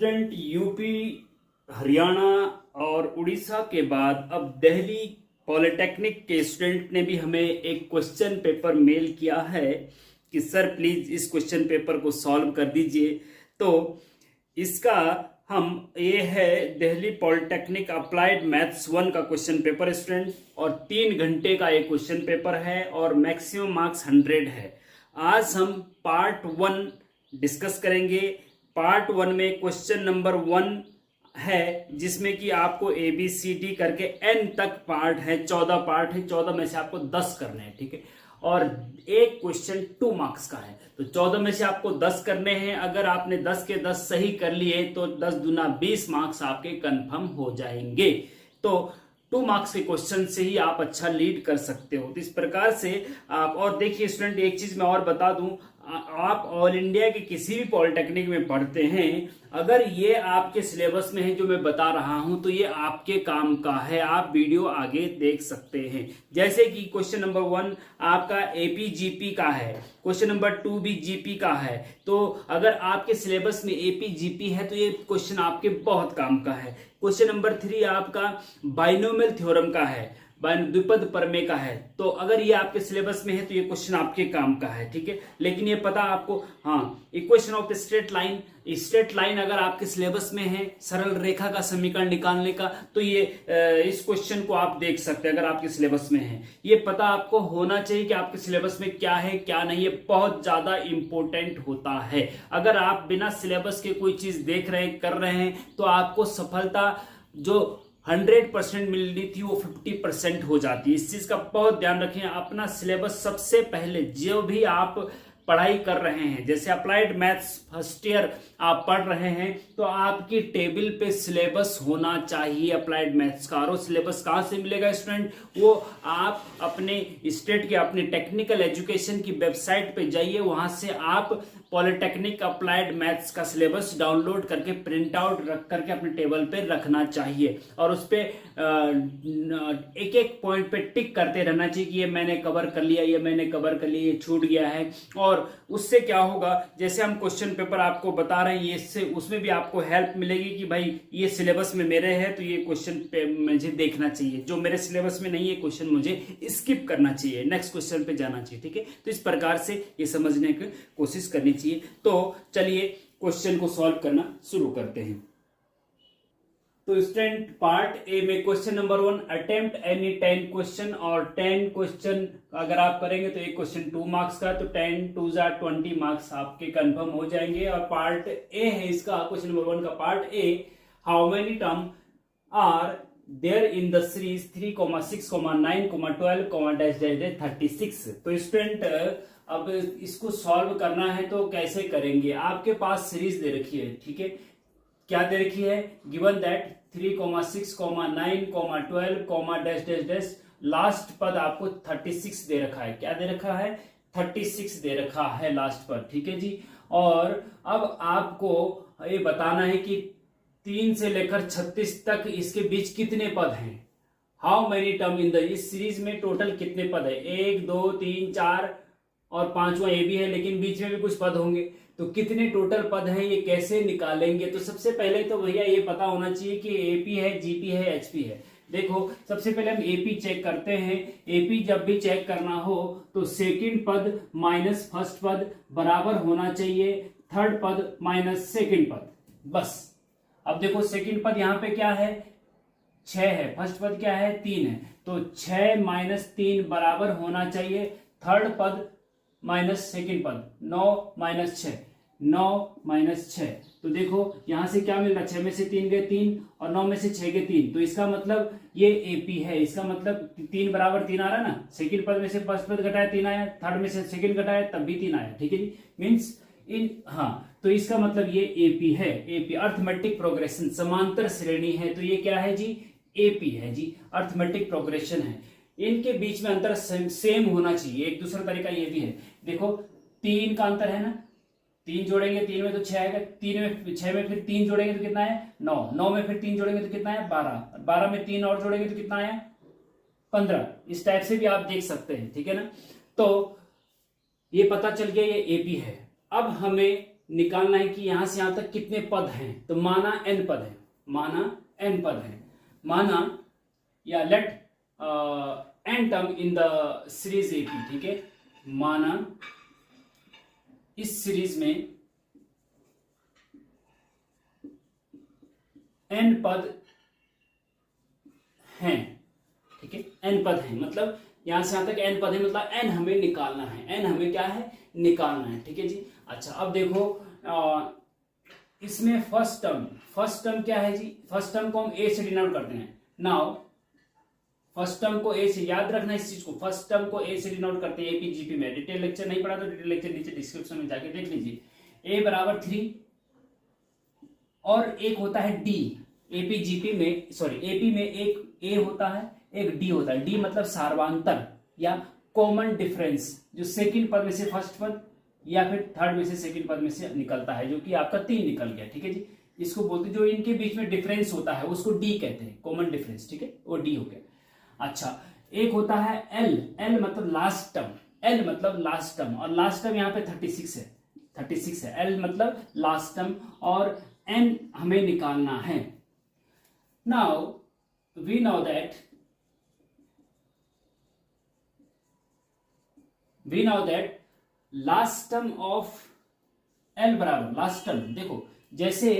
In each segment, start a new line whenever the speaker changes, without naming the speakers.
Student UP, Haryana और उड़ीसा के बाद अब दिल्ली पॉलिटेक्निक के स्टूडेंट ने भी हमें एक क्वेश्चन पेपर मेल किया है कि सर प्लीज इस क्वेश्चन पेपर को सॉल्व कर दीजिए। तो इसका ये है दिल्ली पॉलिटेक्निक अप्लाइड मैथ्स 1 का क्वेश्चन पेपर स्टूडेंट, और 3 घंटे का ये क्वेश्चन पेपर है और मैक्सिमम मार्क्स 100 है। आज हम पार्ट 1 डिस्कस करेंगे। पार्ट 1 में क्वेश्चन नंबर 1 है जिसमें कि आपको ABCD करके N तक पार्ट है, 14 पार्ट है, 14 में से आपको 10 करने हैं, ठीक है। और एक क्वेश्चन 2 मार्क्स का है, तो 14 में से आपको 10 करने हैं। अगर आपने 10 के 10 सही कर लिए तो 10 दूना 20 मार्क्स आपके कंफर्म हो जाएंगे। तो 2 मार्क्स के क्वेश्चन से ही आप अच्छा लीड कर सकते हो। तो इस प्रकार से आप, और देखिए स्टूडेंट एक चीज मैं और बता दूं, आप ऑल इंडिया के किसी भी पॉलिटेक्निक में पढ़ते हैं, अगर ये आपके सिलेबस में है जो मैं बता रहा हूं तो ये आपके काम का है, आप वीडियो आगे देख सकते हैं। जैसे कि क्वेश्चन नंबर 1 आपका APGP का है, क्वेश्चन नंबर 2 भी GP का है। तो अगर आपके सिलेबस में APGP है तो ये क्वेश्चन आपके बहुत काम का है। क्वेश्चन नंबर 3 आपका बाइनोमियल थ्योरम का है, द्विपद प्रमेय का है। तो अगर ये आपके सिलेबस में है तो ये क्वेश्चन आपके काम का है, ठीक है। लेकिन ये पता आपको, हाँ, equation of straight line, straight line अगर आपके सिलेबस में है, सरल रेखा का समीकरण निकालने का, तो ये इस क्वेश्चन को आप देख सकते हैं अगर आपके सिलेबस में है। ये पता आपको होना चाहिए कि आपके सिलेबस में क्या है क्या नहीं, ये बहुत ज्यादा इंपॉर्टेंट होता है। अगर आप बिना सिलेबस के कोई चीज देख रहे हैं, कर रहे हैं, तो आपको सफलता जो 100% मिलनी थी वो 50% हो जाती है। इस चीज का बहुत ध्यान रखें। अपना सिलेबस सबसे पहले, जो भी आप पढ़ाई कर रहे हैं, जैसे अप्लाइड मैथ्स फर्स्ट ईयर आप पढ़ रहे हैं, तो आपकी टेबल पे सिलेबस होना चाहिए अप्लाइड मैथ्स का। और सिलेबस कहाँ से मिलेगा स्टूडेंट? वो आप अपने स्टेट के, अपने टेक्निकल एजुकेशन की वेबसाइट पे जाइए, वहां से आप पॉलिटेक्निक अप्लाइड मैथ्स का सिलेबस डाउनलोड करके प्रिंट आउट रख करके अपने टेबल पे रखना चाहिए। और उस पे एक एक पॉइंट पे टिक करते रहना चाहिए कि ये मैंने कवर कर लिया, ये मैंने कवर कर लिया, ये छूट गया है। और उससे क्या होगा, जैसे हम क्वेश्चन पेपर आपको बता रहे हैं, इससे उसमें भी आपको हेल्प मिलेगी कि भाई ये सिलेबस में मेरे है तो ये क्वेश्चन पे मुझे देखना चाहिए, जो मेरे सिलेबस में नहीं है क्वेश्चन मुझे स्किप करना चाहिए, नेक्स्ट क्वेश्चन पे जाना चाहिए, ठीक है। तो इस प्रकार से ये समझने की कोशिश करनी चाहिए। तो चलिए क्वेश्चन को सॉल्व करना शुरू करते हैं। तो स्टूडेंट पार्ट ए में question number 1, attempt any 10 question, और 10 क्वेश्चन अगर आप करेंगे तो एक क्वेश्चन 2 मार्क्स का, तो 10 2 20 मार्क्स आपके कंफर्म हो जाएंगे। और पार्ट ए है इसका, क्वेश्चन नंबर 1 का part a, how many term are there in the series 3, 6, 9, 12, -36। तो स्टूडेंट अब इसको सॉल्व करना है तो कैसे करेंगे? आपके पास सीरीज दे रखी है, ठीक है। क्या दे रखी है? गिवन दैट 3, 6, 9, 12, लास्ट पद आपको 36 दे रखा है। क्या दे रखा है? 36 दे रखा है लास्ट पद, ठीक है जी। और अब आपको ये बताना है कि 3 से लेकर 36 तक इसके बीच कितने पद हैं। How many term in the, इस सीरीज में टोटल कितने पद है? 1, 2, 3, 4 और 5वां ये भी है, लेकिन बीच में भी कुछ पद होंगे। तो कितने टोटल पद हैं, ये कैसे निकालेंगे? तो सबसे पहले तो भैया ये पता होना चाहिए कि AP है, GP है, HP है। देखो सबसे पहले हम AP चेक करते हैं। AP जब भी चेक करना हो तो सेकंड पद माइनस फर्स्ट पद बराबर होना चाहिए थर्ड पद माइनस सेकंड पद, बस। अब देखो सेकंड पद यहाँ पे क्या है? 6 है, फर्स्ट पद क्या है? 3 है, तो 6 - 3 बराबर होना चाहिए थर्ड पद माइनस सेकेंड पद, 9 - 6, 9 - 6। तो देखो यहां से क्या मिल रहा है? 6 में से 3 गए 3, और 9 में से 6 गए 3, तो इसका मतलब ये AP है। इसका मतलब 3 बराबर 3 आ रहा है ना। सेकंड पद में से फर्स्ट पद घटाया 3 आया, थर्ड में से सेकंड घटाया तब भी 3 आया, ठीक है जी। मीन्स इन, हाँ, तो इसका मतलब ये AP है। AP अर्थमेटिक प्रोग्रेशन, समांतर श्रेणी है, तो ये क्या है जी? AP है जी, अर्थमेटिक प्रोग्रेशन है। इनके बीच में अंतर सेम होना चाहिए। एक दूसरा तरीका ये भी है, देखो 3 का अंतर है ना, 3 जोड़ेंगे 3 में तो 6 आएगा, 3 में 6 में फिर 3 जोड़ेंगे तो कितना है? 9, 9 में फिर 3 जोड़ेंगे तो कितना है? 12, 12 में 3 और जोड़ेंगे तो कितना है? 15। इस टाइप से भी आप देख सकते हैं, ठीक है ना। तो ये पता चल गया ये AP है। अब हमें निकालना है कि यहां से यहां तक कितने पद हैं। तो माना n पद है, माना n पद है, माना या let n term in the series AP, ठीक है। माना इस सीरीज में n पद हैं, ठीक है। n पद हैं मतलब यहां से यहां तक n पद है, मतलब n हमें निकालना है, n हमें क्या है, निकालना है, ठीक है जी। अच्छा अब देखो इसमें फर्स्ट टर्म क्या है जी, फर्स्ट टर्म को हम a से डिनोट करते हैं। नाउ फर्स्ट टर्म को a से, याद रखना इस चीज को, फर्स्ट टर्म को a से डिनोट करते हैं एपी जीपी में। डिटेल लेक्चर नहीं पढ़ा तो डिटेल लेक्चर नीचे डिस्क्रिप्शन में जाके देख लीजिए। a बराबर 3 और एक होता है d, एपी जीपी में, सॉरी एपी में एक a होता है, एक d होता है। d मतलब सार्वांतर या कॉमन डिफरेंस, जो सेकंड पद में से फर्स्ट पद या फिर थर्ड में से सेकंड पद में से निकलता है, जो कि आपका 3 निकल गया, ठीक है जी। इसको बोलते जो इनके बीच में डिफरेंस होता है उसको d कहते हैं, कॉमन डिफरेंस, ठीक है, वो d हो गया। अच्छा एक होता है l मतलब लास्ट टर्म, l मतलब लास्ट टर्म, और लास्ट टर्म यहाँ पे 36 है, 36 है, l मतलब लास्ट टर्म, और n हमें निकालना है। Now we know that last term of l बराबर, लास्ट टर्म देखो जैसे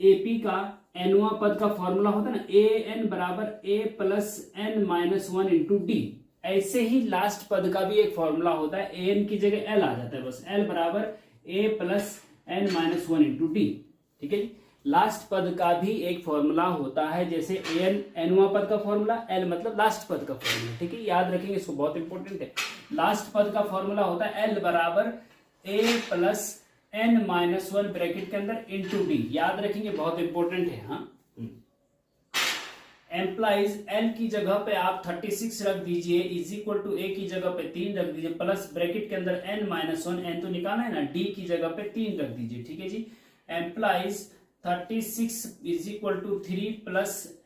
एपी का एनवा पद का फॉर्मूला होता है ना, ए एन बराबर A plus N minus 1 into D, ऐसे ही लास्ट पद का भी एक फॉर्मूला होता है, ए एन की जगह एल आ जाता है, बस एल बराबर A plus N minus 1 into D, ठीक है जी। लास्ट पद का भी एक फॉर्मूला होता है, जैसे ए एन एनवा पद का फॉर्मूला, एल मतलब लास्ट पद का फॉर्मूला, ठीक है, याद रखेंगे इसको, बहुत इंपॉर्टेंट है। लास्ट पद का फॉर्मूला होता है एल बराबर A plus N minus 1 bracket के अंदर इंटू डी, याद रखेंगे, बहुत इंपॉर्टेंट है। हाँ एम्प्लाइज एल की जगह पे आप 36 रख दीजिए, इज इक्वल टू ए की जगह पे 3 रख दीजिए, प्लस ब्रैकेट के अंदर एन माइनस 1, एन तो निकालना है ना, डी की जगह पे 3 रख दीजिए, ठीक है जी। एम्प्लाइज 36 इज इक्वल टू 3 प्लस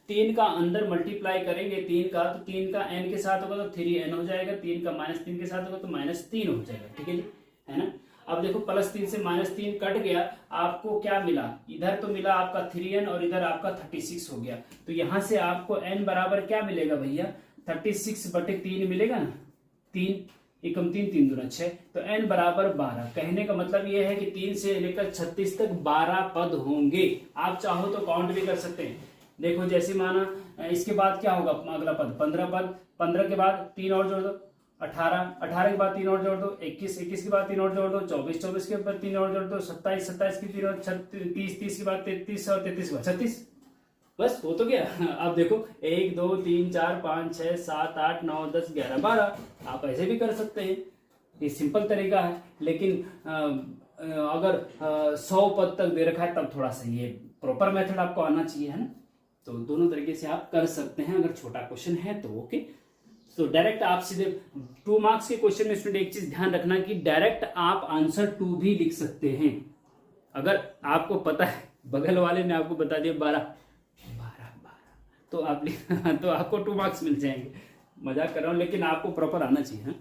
3 का अंदर मल्टीप्लाई करेंगे 3 का, तो 3 का n के साथ होगा तो 3n हो जाएगा, 3 का -3 के साथ होगा तो -3 हो जाएगा, ठीक है जी, है ना। अब देखो +3 से -3 कट गया, आपको क्या मिला, इधर तो मिला आपका 3n और इधर आपका 36 हो गया, तो यहां से आपको n बराबर क्या मिलेगा भैया, 36/3 मिलेगा ना, 3 एकम 3 3 दूना 6, तो n बराबर 12। कहने का मतलब ये है कि 3 से लेकर 36 तक 12 पद होंगे। आप चाहो तो काउंट भी कर सकते हैं। देखो जैसे माना इसके बाद क्या होगा, अगला पद 15 पद, 15 के बाद 3 और जोड़ दो 18, 18 के बाद 3 और जोड़ दो 21, 21 के बाद 3 और जोड़ दो 24, 24 के बाद 3 और जोड़ दो 27, 27 के 3 और 30, 30 के बाद 33 और 33 के बाद 36, बस हो तो गया। अब देखो 1 2 3 4 5 6 7 8 9 10 11 12, आप ऐसे भी कर सकते हैं, ये सिंपल तरीका है। लेकिन अगर 100 पद तक दे रखा है तब थोड़ा सा ये प्रॉपर मेथड आपको आना चाहिए, है ना। तो दोनों तरीके से आप कर सकते हैं, अगर छोटा क्वेश्चन है तो ओके। तो डायरेक्ट आप सीधे 2 मार्क्स के क्वेश्चन में स्टूडेंट एक चीज ध्यान रखना कि डायरेक्ट आप आंसर 2 भी लिख सकते हैं। अगर आपको पता है, बगल वाले ने आपको बता दिया 12 तो आप तो आपको 2 मार्क्स मिल जाएंगे, मजाक कर रहा हूं, लेकिन आपको प्रॉपर आना चाहिए। हाँ?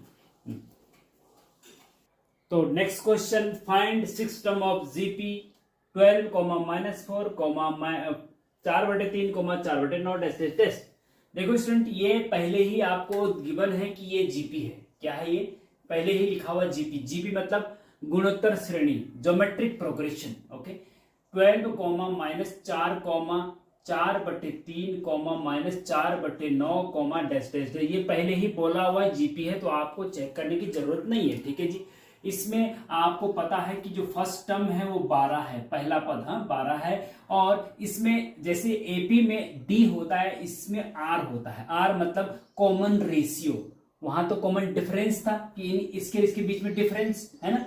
तो next question, find 6 term of GP 12, -4, 4/3, 4/9 test. देखो स्टूडेंट, ये पहले ही आपको गिवन है कि ये जीपी है, क्या है ये, पहले ही लिखा हुआ जीपी। जीपी मतलब गुणोत्तर श्रेणी, geometric progression, okay. 12, -4, 4/3, -4/9, dash dash, ये पहले ही बोला हुआ जीपी है, तो आपको चेक करने की जरूरत नहीं है, ठीक है जी। इसमें आपको पता है कि जो फर्स्ट टर्म है वो 12 है, पहला पद, हाँ 12 है, और इसमें जैसे एपी में डी होता है, इसमें आर होता है, आर मतलब कॉमन रेशियो, वहां तो कॉमन डिफरेंस था कि इसके बीच में डिफरेंस है ना,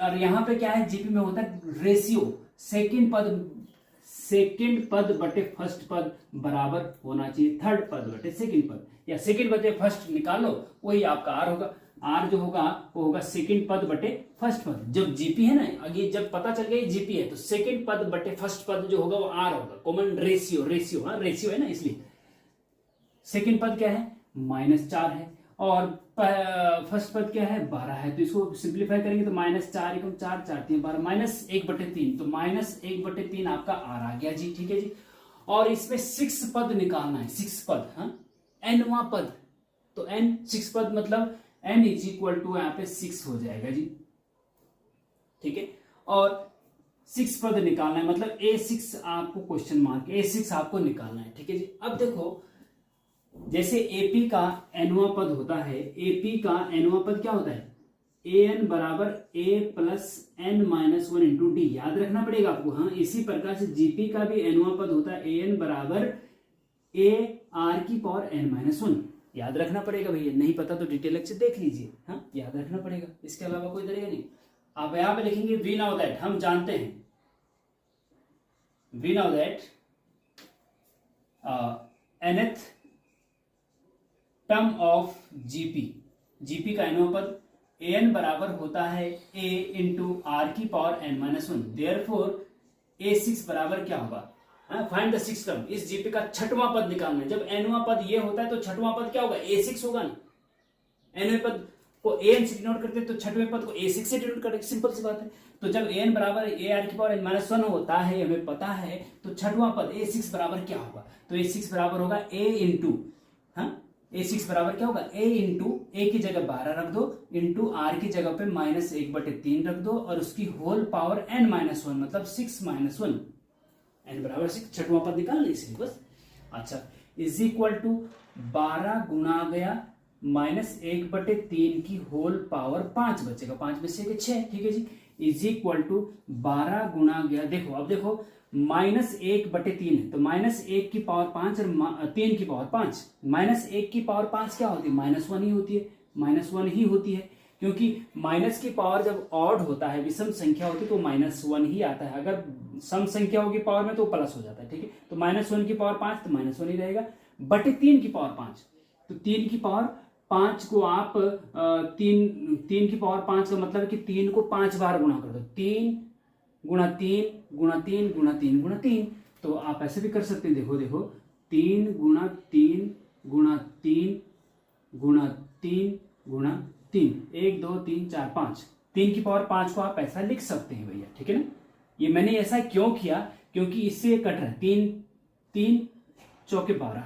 और यहाँ पे क्या है, जीपी में होता है रेशियो, सेकंड पद बटे फर्स्ट पद बराबर होना चाहिए थर्ड पद बटे सेकंड पद, या सेकंड बटे फर्स्ट निकालो, वही आपका आर होगा। आर जो होगा वो होगा सेकंड पद बटे फर्स्ट पद। जब जीपी है ना, आगे जब पता चल गया जीपी है, तो सेकंड पद बटे फर्स्ट पद जो होगा वो आर होगा, कॉमन रेशियो, हाँ रेशियो है ना, इसलिए सेकंड पद क्या है, -4 है, और फर्स्ट पद क्या है 12 है, तो इसको सिंप्लीफाई करेंगे तो -4 एकम 4 4 3 12 -1/3, तो -1/3 आपका r आ गया जी। ठीक है जी। और इसमें 6 पद निकालना है, 6 पद, हाँ nवां पद, तो n 6 पद मतलब n इज इक्वल टू यहाँ पे 6 हो जाएगा जी। ठीक है। और 6 पद निकालना है, मतलब A6 आपको क्वेश्चन मार्क A6 आपको निकालना है। ठीक है जी। अब देखो जैसे AP का nवां पद होता है, AP का nवां पद क्या होता है, an बराबर a plus n minus 1 into D, याद रखना पड़ेगा आपको। हाँ, इसी प्रकार से GP का भी nवां पद होता है an बराबर a r की पावर n माइनस 1, याद रखना पड़ेगा भैया। नहीं पता तो डिटेल लेक्चर देख लीजिए, हाँ याद रखना पड़ेगा, इसके अलावा कोई तरीका नहीं। आप यहां पे लिखेंगे वी नाउ दैट, हम जानते हैं, we now that nth term of GP का nवां पद an बराबर होता है a इंटू आर की power n minus 1, therefore A6 बराबर क्या होगा, फाइंड द 6th टर्म। इस जीपी का छठवां पद निकालना है। जब nवां पद ये होता है तो छठवां पद क्या होगा, A6 होगा ना। nवें पद को an से डिनोट करते हैं तो छठवें पद को A6 से डिनोट करते, सिंपल सी बात है। तो जब an बराबर a r की पावर n माइनस 1 होता है, हमें पता है, तो छठवां पद A6 बराबर क्या होगा, तो A6 बराबर होगा a इंटू, हाँ A6 बराबर क्या होगा, a इंटू a की जगह 12 रख दो, इंटू r की जगह पे -1/3 रख दो, और उसकी होल पावर n माइनस 1, मतलब 6 माइनस 1, n बराबर 6, छठवां पद निकालना इसलिए बस। अच्छा, इज इक्वल टू 12 गुना गया -1/3 की होल पावर 5 बचेगा, 5 में से 6, ठीक है जी। इज इक्वल टू 12 गुना गया, देखो अब देखो -1/3 है, तो -1 की पावर 5 और 3 की पावर 5, -1 की पावर 5 क्या होती है, -1 ही होती है, -1 ही होती है, क्योंकि माइनस की पावर जब ऑड होता है, विषम संख्या होती है, तो -1 ही आता है। अगर सम संख्या होगी पावर में तो प्लस हो जाता है। ठीक है, तो -1 की पावर 5 तो -1 ही रहेगा, बटे 3 की पावर 5, तो 3 की पावर 5 को आप 3 की पावर 5 का मतलब है कि 3 को 5 बार गुणा कर दो, 3 गुणा 3 गुणा 3 गुणा 3 गुणा 3, तो आप ऐसे भी कर सकते हैं, देखो देखो 3 गुणा 3 गुणा 3 गुणा 3 गुणा 3, 1 2 3 4 5, 3 की पावर 5 को आप ऐसा लिख सकते हैं भैया। ठीक है ना, ये मैंने ऐसा क्यों किया, क्योंकि इससे ये कट रहा है, 3 3 चौके 12,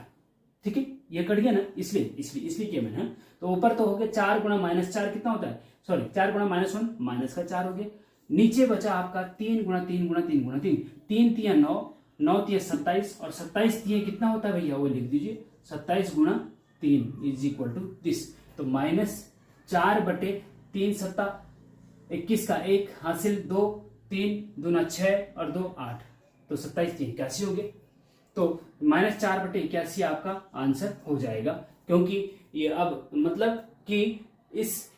ठीक है, ये कट गया ना, इसलिए किया मैंने। तो ऊपर तो हो गया 4 गुणा -4 कितना होता है, सॉरी 4 गुणा -1 माइनस का 4 हो गया, नीचे बचा आपका 3 गुणा 3 गुणा 3 गुणा 3, 3 तिया 9, 9 तिया 27, और 27 तिया कितना होता है भैया, वो लिख दीजिए 27 गुणा 3 इज इक्वल टू दिस, तो -4/3 सत्ता 21 का 1 हासिल 2, 3 दूना 6 और 2 8, तो 27 3 81 हो गए, तो -4/81 आपका आंसर हो जाएगा। क्योंकि ये अब मतलब कि इस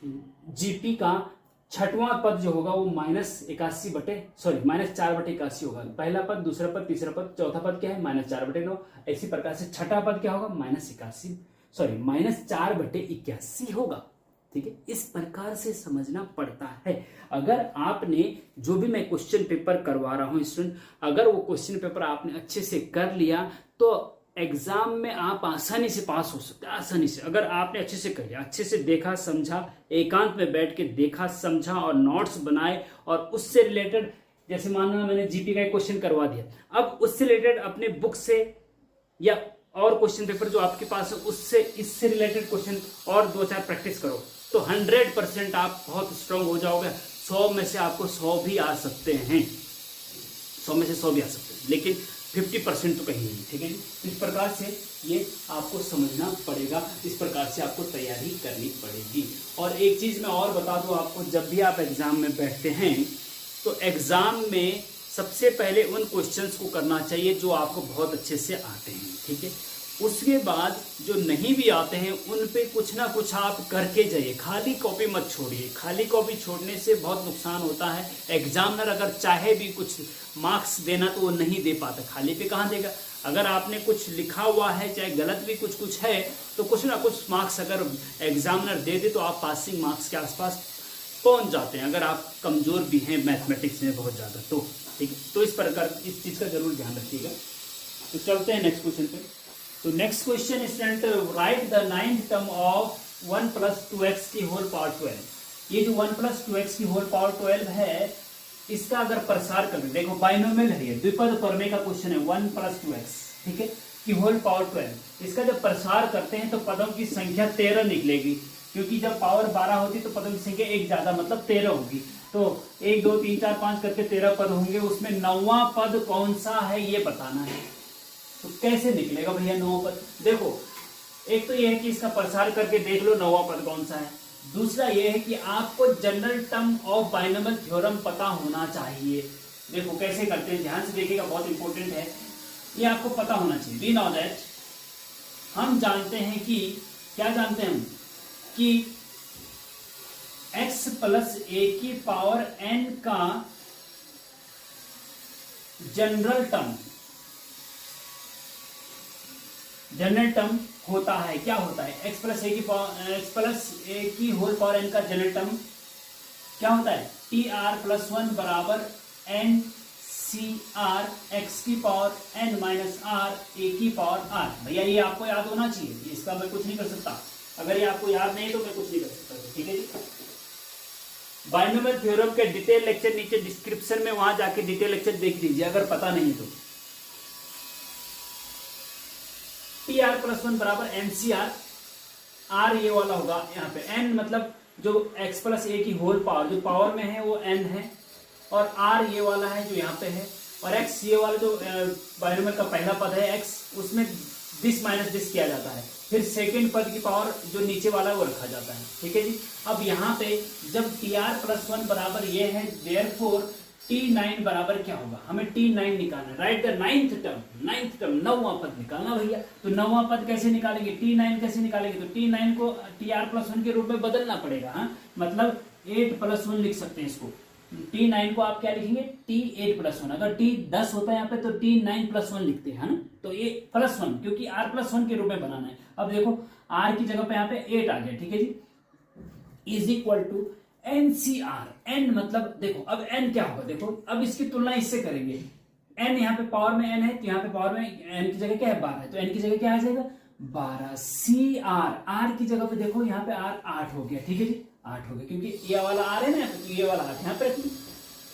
जीपी का छठवां पद जो होगा वो -4/81 होगा। पहला पद, दूसरा पद, तीसरा पद, चौथा पद क्या है -4/9, इसी प्रकार से छठा पद क्या होगा -4/81 होगा। ठीक है, इस प्रकार से समझना पड़ता है। अगर आपने जो भी मैं क्वेश्चन पेपर करवा रहा हूं स्टूडेंट, अगर वो क्वेश्चन पेपर आपने अच्छे से कर लिया तो एग्जाम में आप आसानी से पास हो सकते हैं, आसानी से। अगर आपने अच्छे से कर लिया, अच्छे से देखा समझा, एकांत में बैठ के देखा समझा और नोट्स बनाए, और उससे रिलेटेड, जैसे मानना मैंने जीपी का एक क्वेश्चन करवा दिया, अब उससे रिलेटेड अपने बुक से या और क्वेश्चन पेपर जो आपके पास है उससे, इससे रिलेटेड क्वेश्चन और 2-4 प्रैक्टिस करो, तो 100% आप बहुत स्ट्रांग हो जाओगे। 100 में से आपको 100 भी आ सकते हैं, 100 में से 100 भी आ सकते हैं, लेकिन 50% तो कहीं नहीं। ठीक है जी, इस प्रकार से ये आपको समझना पड़ेगा, इस प्रकार से आपको तैयारी करनी पड़ेगी। और एक चीज मैं और बता दूं आपको, जब भी आप एग्जाम में बैठते हैं तो एग्जाम में सबसे पहले उन क्वेश्चंस को करना चाहिए जो आपको बहुत अच्छे से आते हैं। ठीक है, उसके बाद जो नहीं भी आते हैं उन पे कुछ ना कुछ आप करके जाइए, खाली कॉपी मत छोड़िए। खाली कॉपी छोड़ने से बहुत नुकसान होता है। एग्जामिनर अगर चाहे भी कुछ मार्क्स देना तो वो नहीं दे पाता, खाली पे कहाँ देगा। अगर आपने कुछ लिखा हुआ है, चाहे गलत भी कुछ है, तो कुछ ना कुछ मार्क्स अगर एग्जामिनर दे दे तो आप पासिंग मार्क्स के आसपास पहुंच जाते हैं, अगर आप कमजोर भी हैं मैथमेटिक्स में बहुत ज़्यादा तो। ठीक है, तो इस प्रकार इस चीज़ का जरूर ध्यान रखिएगा। तो चलते हैं नेक्स्ट क्वेश्चन पे। तो next question student, right the 9th term of 1 plus 2x की होल पावर 12। ये जो 1 प्लस 2x की होल पावर 12 है, इसका अगर प्रसार कर दें, देखो बाइनोमियल है ये, द्विपद प्रमेय का क्वेश्चन है, 1 प्लस 2x, ठीक है, की होल पावर 12। इसका जब प्रसार करते हैं तो पदों की संख्या 13 निकलेगी, क्योंकि जब पावर 12 होती तो पदों की संख्या एक ज्यादा मतलब 13 होगी। तो 1 2 3 4 5 करके 13 पद होंगे, उसमें 9वां पद कौन सा है ये बताना है। तो कैसे निकलेगा भैया 9वां पद? देखो एक तो ये है कि इसका प्रसार करके देख लो 9वां पद कौन सा है। दूसरा ये है कि आपको general term of binomial theorem पता होना चाहिए। देखो कैसे करते हैं, ध्यान से देखिएगा, बहुत इंपॉर्टेंट है, ये आपको पता होना चाहिए। वी नो दैट, हम जानते हैं कि क्या जानते हैं हम, कि x प्लस ए की पावर n का जनरल टर्म होता है, क्या होता है, x प्लस ए की होल पावर n का जनरल टर्म क्या होता है, टी आर प्लस 1 बराबर एन सी आर एक्स की power n minus R A की पावर r। भैया ये आपको याद होना चाहिए, इसका मैं कुछ नहीं कर सकता, अगर ये आपको याद नहीं तो मैं कुछ नहीं कर सकता, ठीक है जी। बाइनोमियल थ्योरम के डिटेल लेक्चर नीचे डिस्क्रिप्शन में, वहां जाके डिटेल लेक्चर देख लीजिए अगर पता नहीं तो। टी आर प्लस 1 बराबर एन सी आर, आर ये वाला होगा यहाँ पे, एन मतलब जो एक्स प्लस ए की होल पावर जो पावर में है वो एन है, और आर ये वाला है जो यहाँ पे है, और एक्स ये वाला जो बाइनोमियल का पहला पद है एक्स, उसमें दिस माइनस दिस किया जाता है, फिर सेकेंड पद की पावर जो नीचे वाला है वो रखा जाता है, ठीक है जी। अब यहाँ पे जब टी आर प्लस 1 बराबर ये है, देयरफॉर T9 बराबर क्या होगा, हमें T9 निकालना, राइट द नाइन्थ टर्म 9वां पद निकालना भैया। तो 9वां पद कैसे निकालेंगे, T9 कैसे निकालेंगे, तो T9 को TR प्लस 1 के रूप में बदलना पड़ेगा, हाँ? मतलब 8 प्लस 1 लिख सकते हैं इसको। T9 को आप क्या लिखेंगे, T8 प्लस 1, अगर T10 होता है यहाँ पे तो T9 प्लस 1 लिखते हैं ना, तो ये प्लस 1 क्योंकि R प्लस 1 के रूप में बनाना है। अब देखो R की जगह पे यहाँ पे 8 आ गया, ठीक है जी, is equal to NCR, n मतलब देखो अब n क्या होगा, देखो अब इसकी तुलना इससे करेंगे, n यहाँ पे पावर में n है तो यहाँ पे पावर में n की जगह क्या है 12 है, तो n की जगह क्या आ जाएगा 12, CR, R की जगह पे देखो यहाँ पे R 8 हो गया, ठीक है जी, 8 हो गया, क्योंकि ये वाला R है ना, तो ये वाला 8 यहाँ पे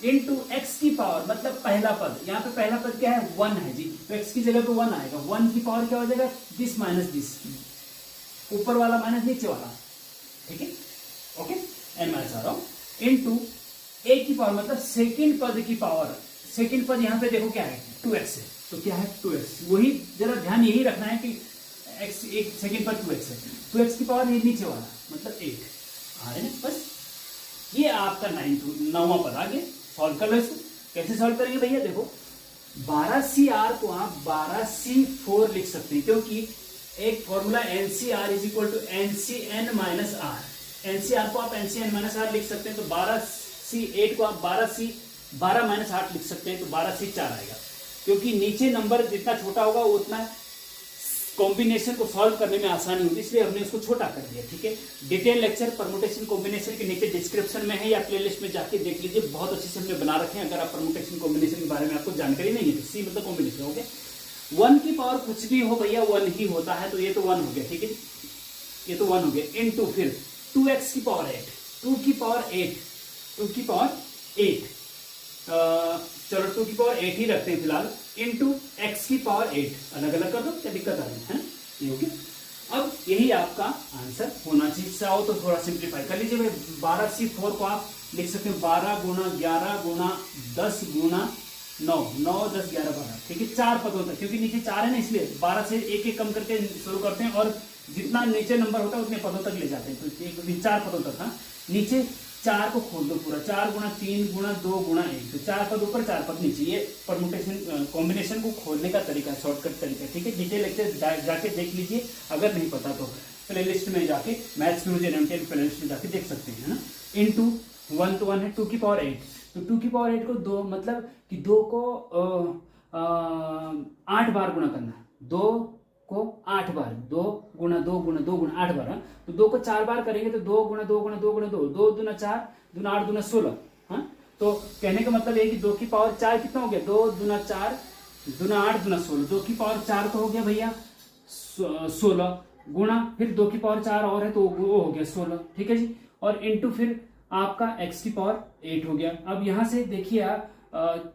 इंटू x की पावर मतलब पहला पद, यहाँ पे पहला पद क्या है 1 है जी, तो x की जगह पे 1 आएगा, 1 की पावर क्या हो जाएगा दिस माइनस दिस, ऊपर वाला माइनस नीचे वाला, ठीक है, ओके, n माइनस आ रहा हूं, इंटू a की पावर मतलब सेकेंड पद की पावर, सेकेंड पद यहाँ पे देखो क्या है 2x है, तो क्या है 2x, वही जरा ध्यान यही रखना है कि x एक सेकेंड पद 2x है, 2x की पावर ये नीचे वाला मतलब 8 आ रहे ना, बस ये आपका 9वां पद आ गया। सॉल्व कर लो इसको, कैसे सॉल्व करेंगे भैया, देखो 12CR को आप 12C4 लिख सकते हैं, क्योंकि एक formula NCR is equal to NCN minus r, NCR को आप NCN माइनस आर लिख सकते हैं, तो 12C8 को आप 12 माइनस 8 लिख सकते हैं, तो 12C4 आएगा, क्योंकि नीचे नंबर जितना छोटा होगा उतना कॉम्बिनेशन को सॉल्व करने में आसानी होगी, इसलिए हमने इसको छोटा कर दिया, ठीक है। डिटेल लेक्चर परमुटेशन कॉम्बिनेशन के नीचे डिस्क्रिप्शन में है या प्लेलिस्ट में जाके देख लीजिए, बहुत अच्छे से हमने बना रखे हैं। अगर आप परमुटेशन कॉम्बिनेशन के बारे में आपको जानकारी नहीं है तो सी मतलब कॉम्बिनेशन हो गया, 1 की पावर कुछ भी हो भैया 1 ही होता है, तो ये तो 1 हो गया, ठीक है, ये तो 1 हो गया, इनटू फिर 2x की पावर 8, 2 की पावर 8, चलो 2 की पावर 8 ही रखते हैं फिलहाल, इंटू x की पावर 8, अलग अलग कर दो, क्या दिक्कत आ रही है, ये हो गया। अब यही आपका आंसर होना चाहिए, इससे आओ तो थोड़ा सिंप्लीफाई कर लीजिए भाई, 12C4 को आप लिख सकते हैं 12 गुना 11 गुना 10 गुना 9, 9 10 11 12, ठीक है, 4 पदों तक, क्योंकि नीचे 4 है ना, इसलिए 12 से एक एक कम करके शुरू करते हैं, और जितना नीचे नंबर होता है उतने पदों तक ले जाते हैं, तो 4 पदों तक, हाँ, नीचे 4 को खोल दो पूरा, 4 गुना 3 गुना 2 गुना 1, तो 4 पद ऊपर 4 पद नीचे, ये परमुटेशन कॉम्बिनेशन को खोलने का तरीका है, शॉर्टकट तरीका, ठीक है। डिटेल लेक्चर जाके देख लीजिए, अगर नहीं पता तो प्लेलिस्ट में जाके मैथ्स गुरुजी NMTL प्लेलिस्ट में जाके देख सकते हैं ना। इनटू 1 तो 1 है, 2 की पावर 8, तो 2 की पावर 8 को 2 मतलब कि 2 को 8 बार गुणा करना, 2 को 8 बार, 2 गुना 2 गुना 2 गुना 8 बार, तो 2 को 4 बार करेंगे तो 2 गुना 2 गुना 2 गुना 2, 2 दूना 4 दूना 8 दूना 16, हाँ, तो कहने का मतलब है कि 2 की पावर 4 कितना हो गया, 2 दूना 4 दूना 8 दूना 16, 2 की पावर 4 तो हो गया भैया 16, गुणा फिर 2 की पावर 4 और है तो वो हो गया 16, ठीक है जी, और इंटू फिर आपका x की पावर 8 हो गया। अब यहां से देखिए आप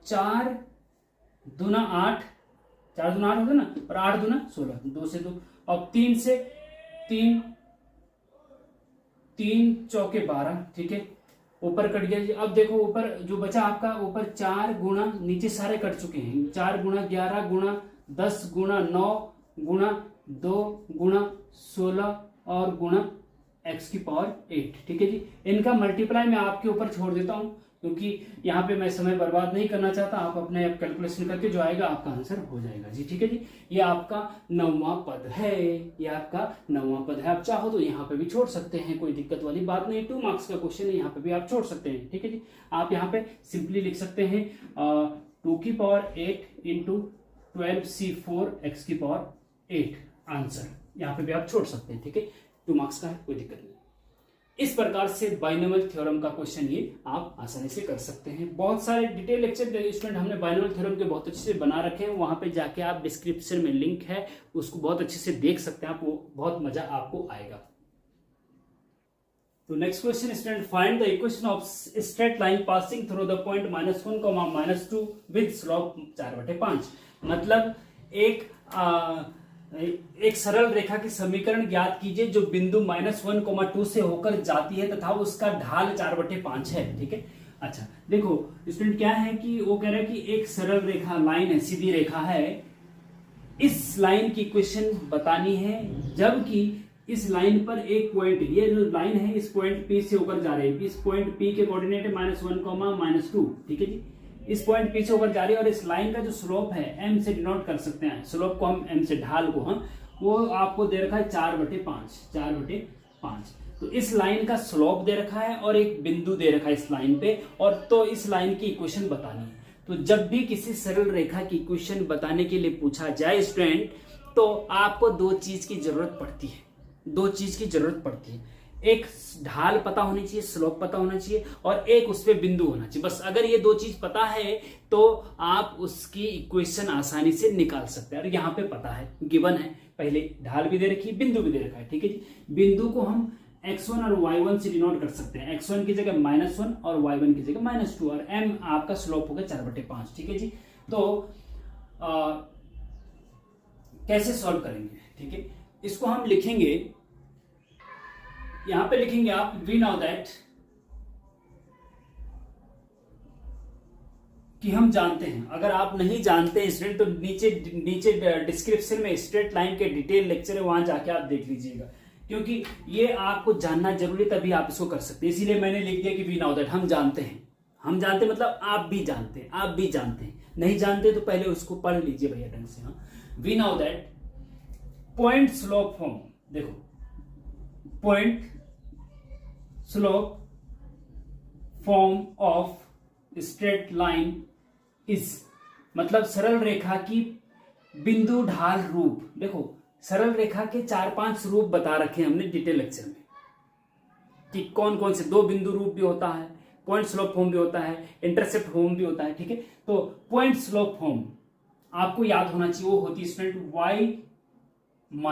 4 दूना 8, 4 दूना 8 हो गया ना, और 8 दूना 16, 2 से 2, अब 3 से 3, 3 चौके 12, ठीक है, ऊपर कट गया जी। अब देखो ऊपर जो बचा आपका, ऊपर 4 गुणा, नीचे सारे कट चुके हैं, 4 गुणा 11 गुणा 10 गुणा 9 गुणा 2 गुणा 16 और गुणा x की पावर 8, ठीक है जी। इनका मल्टीप्लाई मैं आपके ऊपर छोड़ देता हूं क्योंकि यहाँ पे मैं समय बर्बाद नहीं करना चाहता, आप अपने आप कैलकुलेशन करके जो आएगा आपका आंसर हो जाएगा जी, ठीक है जी। ये आपका 9वां पद है, ये आपका 9वां पद है। आप चाहो तो यहाँ पे भी छोड़ सकते हैं, कोई दिक्कत वाली बात नहीं, 2 मार्क्स का क्वेश्चन है, यहाँ पे भी आप छोड़ सकते हैं, ठीक है जी। आप यहाँ पे सिंपली लिख सकते हैं 2 की पावर 8 इंटू 12c4 x की पावर 8 आंसर, यहाँ पे भी आप छोड़ सकते हैं, ठीक है, 2 मार्क्स का है, कोई दिक्कत नहीं। इस प्रकार से बाइनोमियल थ्योरम का क्वेश्चन ये आप आसानी से कर सकते हैं। बहुत सारे डिटेल लेक्चर स्टूडेंट हमने बाइनोमियल थ्योरम के बहुत अच्छे से बना रखे हैं, वहां पे जाके आप डिस्क्रिप्शन में लिंक है उसको बहुत अच्छे से देख सकते हैं आप, वो बहुत मजा आपको आएगा। तो next question student, find the equation of straight line passing through the point -1, -2 with slope 4/5। मतलब एक सरल रेखा की समीकरण ज्ञात कीजिए जो बिंदु -1, 2 से होकर जाती है तथा उसका ढाल 4/5 है, ठीक है। अच्छा देखो स्टूडेंट, क्या है कि वो कह रहा है कि एक सरल रेखा लाइन है, सीधी रेखा है, इस लाइन की इक्वेशन बतानी है, जबकि इस लाइन पर एक पॉइंट, ये जो लाइन है इस पॉइंट P से होकर जा रही है, इस पॉइंट P के कोऑर्डिनेट है -1, -2, ठीक है जी। इस पॉइंट P से होकर जा रही है और इस लाइन का जो स्लोप है m से डिनोट कर सकते हैं, स्लोप को हम m से, ढाल को हम, वो आपको दे रखा है 4/5, 4/5। तो इस लाइन का स्लोप दे रखा है और एक बिंदु दे रखा है इस लाइन पे, और तो इस लाइन की इक्वेशन बतानी है। तो जब भी किसी सरल रेखा की इक्वेशन बताने के लिए पूछा जाए स्टूडेंट, तो आपको 2 चीज की जरूरत पड़ती है, 2 चीज की जरूरत पड़ती है। एक ढाल पता होनी चाहिए, स्लोप पता होना चाहिए, और एक उस पे बिंदु होना चाहिए। बस अगर ये 2 चीज पता है तो आप उसकी इक्वेशन आसानी से निकाल सकते हैं। और यहाँ पे पता है, गिवन है, पहले ढाल भी दे रखी है, बिंदु भी दे रखा है, ठीक है जी। बिंदु को हम x1 और y1 से डिनोट कर सकते हैं, x1 की जगह -1 और y1 की जगह -2, और m आपका स्लोप होगा 4/5, ठीक है जी। तो कैसे सॉल्व करेंगे, ठीक है, इसको हम लिखेंगे, यहां पे लिखेंगे आप वी नाउ दैट, कि हम जानते हैं। अगर आप नहीं जानते स्टूडेंट तो नीचे डिस्क्रिप्शन में स्ट्रेट लाइन के डिटेल लेक्चर है, वहां जाके आप देख लीजिएगा, क्योंकि ये आपको जानना जरूरी, तभी आप इसको कर सकते हैं। इसीलिए मैंने लिख दिया कि वी नाउ दैट, हम जानते हैं, हम जानते मतलब आप भी जानते हैं, आप भी जानते हैं। नहीं जानते तो पहले उसको पढ़ लीजिए भैया ढंग से। हाँ, we now that point slope form, देखो point slope form of straight line is, मतलब सरल रेखा की बिंदु ढाल रूप। देखो सरल रेखा के 4-5 रूप बता रखे हैं हमने डिटेल लेक्चर में, कि कौन कौन से, 2 बिंदु रूप भी होता है, पॉइंट स्लोप फॉर्म भी होता है, इंटरसेप्ट फॉर्म भी होता है, ठीक है। तो पॉइंट स्लोप फॉर्म आपको याद होना चाहिए, वो होती है student y -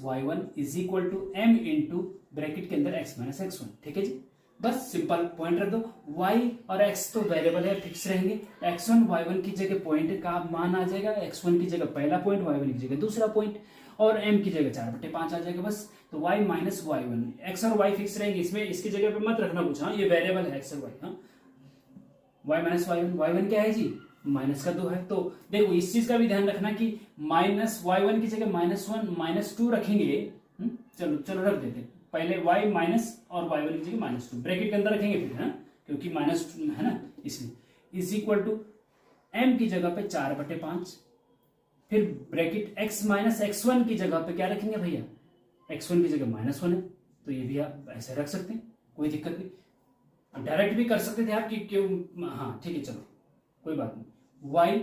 y1 is equal to m into bracket के अंदर x - x1, ठीक है जी। बस सिंपल पॉइंट रख दो, y और x तो वेरिएबल है, फिक्स रहेंगे, x1 y1 की जगह पॉइंट का मान आ जाएगा, x1 की जगह पहला पॉइंट, y1 की जगह दूसरा पॉइंट, और m की जगह 4/5 आ जाएगा बस। तो y - y1, x और y फिक्स रहेंगे, इसमें इसकी जगह पे मत रखना कुछ, हाँ ये वेरिएबल है x और y, हाँ y - y1, y1 क्या है जी, -2 है। तो देखो इस चीज का भी ध्यान रखना कि -y1 की जगह -1 -2 रखेंगे, चलो चलो रख देते, पहले y माइनस और y1 की जगह -2 ब्रैकेट के अंदर रखेंगे फिर, है क्योंकि -2 है ना, इसलिए इज इक्वल टू m की जगह पे 4/5, फिर ब्रैकेट x - x1 की जगह पे क्या रखेंगे भैया, x1 की जगह -1 है, तो ये भी आप ऐसे रख सकते हैं, कोई दिक्कत नहीं। डायरेक्ट भी कर सकते थे आप कि क्यों, हाँ ठीक है चलो कोई बात नहीं। y,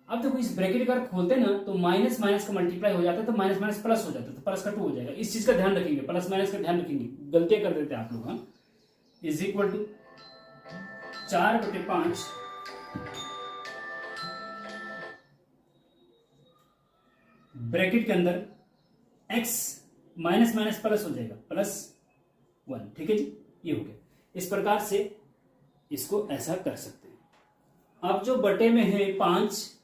अब देखो इस ब्रैकेट अगर खोलते ना तो माइनस माइनस का मल्टीप्लाई हो जाता है, तो माइनस माइनस प्लस हो जाता है, तो प्लस का 2 हो जाएगा। इस चीज का ध्यान रखेंगे, प्लस माइनस का ध्यान रखेंगे, गलतियां कर देते हैं आप लोग। हाँ, इज इक्वल टू 4/5 ब्रैकेट के अंदर x माइनस माइनस प्लस हो जाएगा, +1, ठीक है जी, ये हो गया। इस प्रकार से इसको ऐसा कर सकते हैं। अब जो बटे में है 5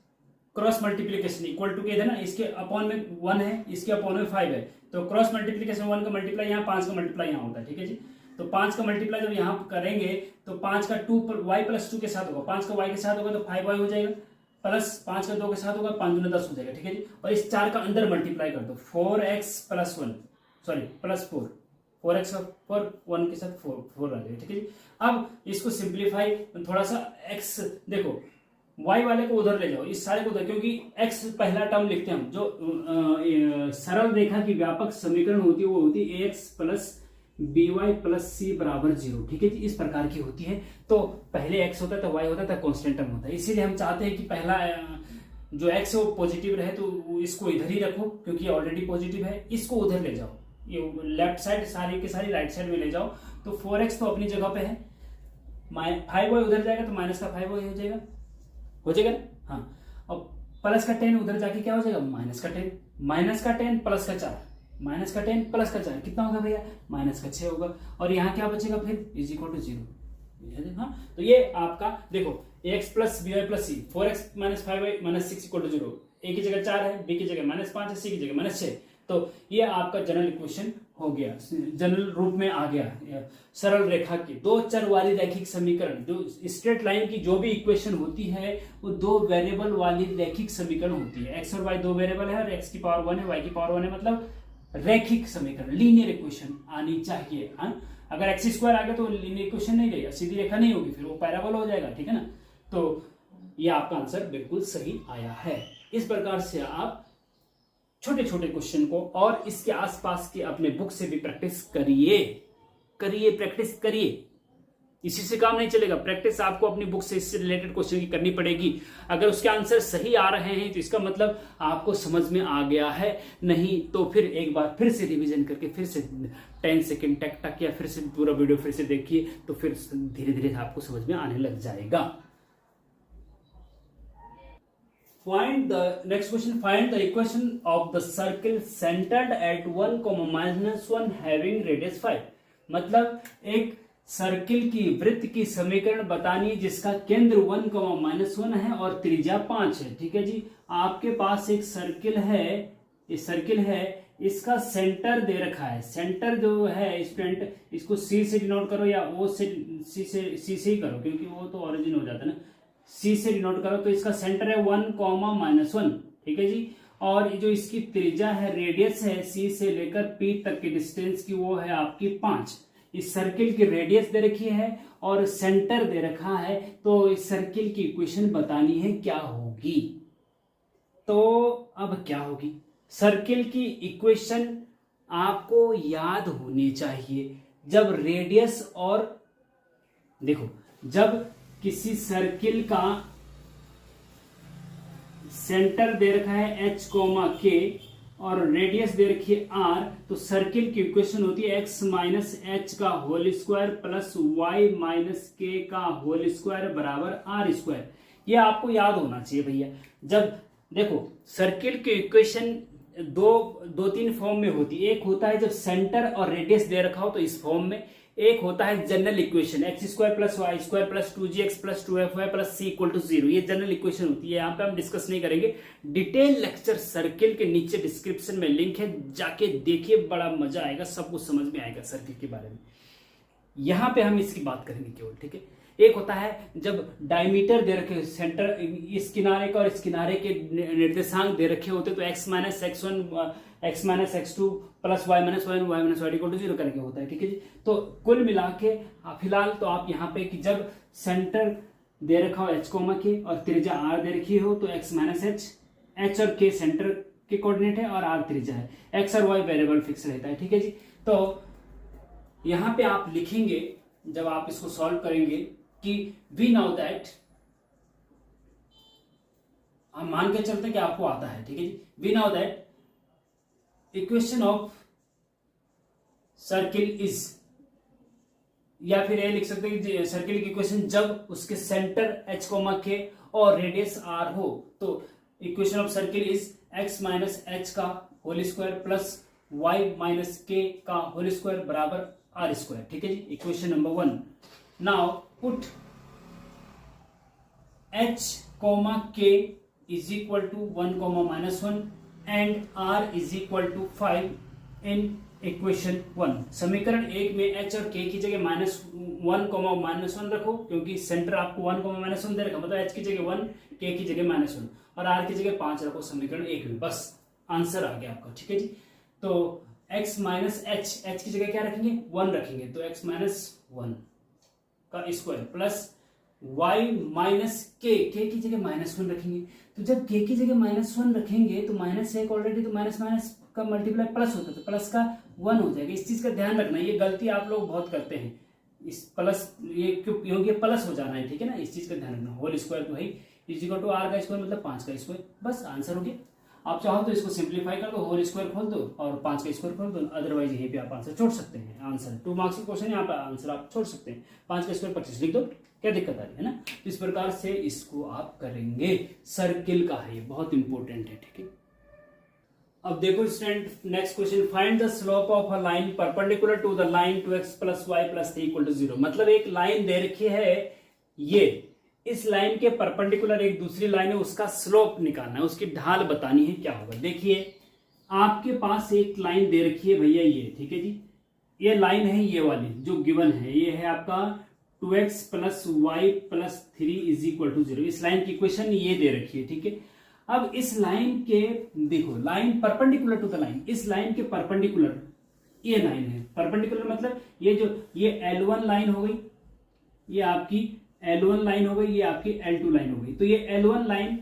क्रॉस मल्टीप्लीकेशन इक्वल टू के है ना, इसके अपॉन में 1 है, इसके अपॉन में 5 है, तो क्रॉस मल्टीप्लीकेशन 1 का मल्टीप्लाई यहाँ, 5 का मल्टीप्लाई यहाँ होता है, ठीक है जी। तो 5 का मल्टीप्लाई जब यहाँ करेंगे तो 5 का 2 पर y + 2 के साथ होगा, 5 का y के साथ होगा तो 5y हो जाएगा, प्लस 5 का 2 के साथ होगा, 5 दूनी 10 हो जाएगा, ठीक है जी। और इस 4 का अंदर मल्टीप्लाई कर दो, 4x + 1 सॉरी +4, 4x और 1 के साथ 4 आ जाएगा, ठीक है जी। अब इसको सिंप्लीफाई थोड़ा सा, x देखो y वाले को उधर ले जाओ, इस सारे को उधर, क्योंकि x पहला टर्म लिखते हैं हम, जो सरल रेखा की व्यापक समीकरण होती है वो होती है ax + by + c = 0, ठीक है जी, इस प्रकार की होती है। तो पहले x होता था, y होता था, कांस्टेंट टर्म होता है, इसीलिए हम चाहते हैं कि पहला जो x है वो पॉजिटिव रहे, तो इसको इधर ही रखो क्योंकि ऑलरेडी पॉजिटिव है, इसको उधर ले जाओ, ये लेफ्ट साइड सारी की सारी राइट साइड में ले जाओ, तो 4x तो अपनी जगह पे है, 5y उधर जाएगा तो माइनस का 5y हो जाएगा, ना हाँ। अब प्लस का 10 उधर जाके क्या हो जाएगा, -10, -10 प्लस का 4, -10 प्लस का 4 कितना होगा भैया, -6 होगा, और यहाँ क्या बचेगा फिर, = 0। हाँ, तो ये आपका देखो ax + by + c, 4x - 5y - 6 = 0, a की जगह 4 है, b की जगह -5 है, c की जगह -6, तो ये आपका जनरल इक्वेशन हो गया, जनरल रूप में आ गया। सरल रेखा की 2 चर वाली रैखिक समीकरण, जो स्ट्रेट लाइन की जो भी इक्वेशन होती है वो 2 वेरिएबल वाली रैखिक समीकरण होती है। x और y 2 वेरिएबल है और x की पावर 1 है, y की पावर 1 है, मतलब रैखिक समीकरण, लीनियर इक्वेशन आनी चाहिए। हाँ, अगर x² आ गया तो लीनियर इक्वेशन नहीं रहेगा, सीधी रेखा नहीं होगी, फिर वो पैराबोला हो जाएगा, ठीक है ना। तो ये आपका आंसर बिल्कुल सही आया है। इस प्रकार से आप छोटे छोटे क्वेश्चन को और इसके आसपास के अपने बुक से भी प्रैक्टिस प्रैक्टिस करिए। इसी से काम नहीं चलेगा, प्रैक्टिस आपको अपनी बुक से इससे रिलेटेड क्वेश्चन की करनी पड़ेगी। अगर उसके आंसर सही आ रहे हैं तो इसका मतलब आपको समझ में आ गया है, नहीं तो फिर एक बार फिर से रिवीजन करके फिर से 10 सेकेंड टक या फिर से पूरा वीडियो फिर से देखिए, तो फिर धीरे धीरे आपको समझ में आने लग जाएगा। Find the next question. Find the equation of the circle centered at 1, -1 having radius 5. मतलब एक सर्किल की वृत्त की समीकरण बतानी है जिसका केंद्र 1, -1 है और त्रिज्या 5 है, ठीक है जी। आपके पास एक सर्किल है, ये सर्किल है, इसका सेंटर दे रखा है। सेंटर जो है स्टूडेंट, इसको C से डिनोट करो या O से, C से ही करो क्योंकि वो तो ओरिजिन हो जाता है ना, C से डिनोट करो। तो इसका सेंटर है 1, -1, ठीक है जी। और जो इसकी त्रिज्या है, रेडियस है C से लेकर P तक की डिस्टेंस की, वो है आपकी 5। इस सर्किल की रेडियस दे रखी है और सेंटर दे रखा है, तो इस सर्किल की इक्वेशन बतानी है क्या होगी। तो अब क्या होगी, सर्किल की इक्वेशन आपको याद होनी चाहिए। जब रेडियस और देखो, जब किसी सर्किल का सेंटर दे रखा है h, k और रेडियस दे रखी है r, तो सर्किल की इक्वेशन होती है x - h का whole square plus y - k का होल स्क्वायर बराबर r²। ये आपको याद होना चाहिए भैया। जब देखो सर्किल की इक्वेशन दो तीन फॉर्म में होती है। एक होता है जब सेंटर और रेडियस दे रखा हो तो इस फॉर्म में, एक होता है general equation x² + y² + 2gx + 2fy + c = 0। ये जनरल इक्वेशन होती है, यहाँ पे हम डिस्कस नहीं करेंगे। डिटेल लेक्चर सर्किल के नीचे डिस्क्रिप्शन में लिंक है, जाके देखिए, बड़ा मजा आएगा, सब कुछ समझ में आएगा सर्किल के बारे में। यहाँ पे हम इसकी बात करेंगे केवल, ठीक है। एक होता है जब डायमीटर दे रखे, सेंटर इस किनारे का और इस किनारे के निर्देशांक दे रखे होते, तो x - x1 x - x2 plus y - y = 0 करके होता है, ठीक है जी। तो कुल मिला के फिलहाल तो आप यहाँ पे कि जब सेंटर दे रखा हो h, k और त्रिज्या r दे रखी हो, तो x - h और k सेंटर के कोऑर्डिनेट है और r त्रिज्या है, x और y वेरिएबल फिक्स रहता है, ठीक है जी। तो यहाँ पे आप लिखेंगे, जब आप इसको सॉल्व करेंगे, कि वी नाउ दैट, हम मान के चलते कि आपको आता है, ठीक है जी। We now that equation of circle is, या फिर ये लिख सकते हैं कि सर्किल की इक्वेशन जब उसके सेंटर h, k और रेडियस r हो, तो equation of circle is x - h का whole square plus Y minus K का होल स्क्वायर बराबर आर स्क्वायर। ठीक है जी, equation number 1। Now put h comma k is equal to 1 comma -1 and r is equal to 5 in equation 1। समीकरण 1 में h और k की जगह -1 कॉमा -1 रखो, क्योंकि सेंटर आपको 1 कॉमा -1 दे रखा, मतलब h की जगह 1, k की जगह -1 और r की जगह 5 रखो समीकरण 1 में। बस आंसर आ गया आपका। ठीक है जी, तो x माइनस h की जगह क्या रखेंगे 1 रखेंगे, तो x माइनस 1 का square plus y minus k की जगह -1 रखेंगे। तो जब k की जगह -1 रखेंगे तो -1 ऑलरेडी तो माइनस माइनस का मल्टीप्लाई प्लस होता है, तो प्लस का 1 हो जाएगा। इस चीज का ध्यान रखना, ये गलती आप लोग बहुत करते हैं। इस प्लस ये प्लस हो जाना है, ठीक है ना, इस चीज का ध्यान रखना। होल स्क्वायर तो है इज इक्वल टू आर का स्क्वायर मतलब 5 का स्क्वायर, बस आंसर हो गया। आप चाहो तो इसको सिंप्लीफाई कर दो, होल स्क्वायर खोल दो और 5 का स्क्वायर खोल दो, अदरवाइज यहीं पे आप आंसर छोड़ सकते हैं। आंसर 2 मार्क्स का क्वेश्चन, यहाँ पे आंसर आप छोड़ सकते हैं। 5 का स्क्वायर 25 लिख दो, क्या दिक्कत आ रही है ना। इस प्रकार से इसको आप करेंगे। सर्किल का है, ये बहुत इंपॉर्टेंट है। ठीक है, अब देखो student, next question, find the slope of a line perpendicular to the line 2x plus Y plus 3 equal to 0। मतलब एक लाइन दे रखी है, ये इस लाइन के परपेंडिकुलर एक दूसरी लाइन है, उसका स्लोप निकालना है, उसकी ढाल बतानी है, क्या होगा। देखिए आपके पास एक लाइन दे रखी है भैया, ये ठीक है जी, ये लाइन है, ये वाली जो गिवन है, ये है आपका 2x plus Y plus 3 is equal to 0। इस लाइन की इक्वेशन ये दे रखी है। ठीक है, अब इस लाइन के देखो, line perpendicular to the line, इस लाइन के परपेंडिकुलर ये लाइन है। परपेंडिकुलर मतलब ये जो ये L1 लाइन हो गई, ये आपकी L1 लाइन हो गई, ये आपकी L2 लाइन हो गई। तो ये L1 लाइन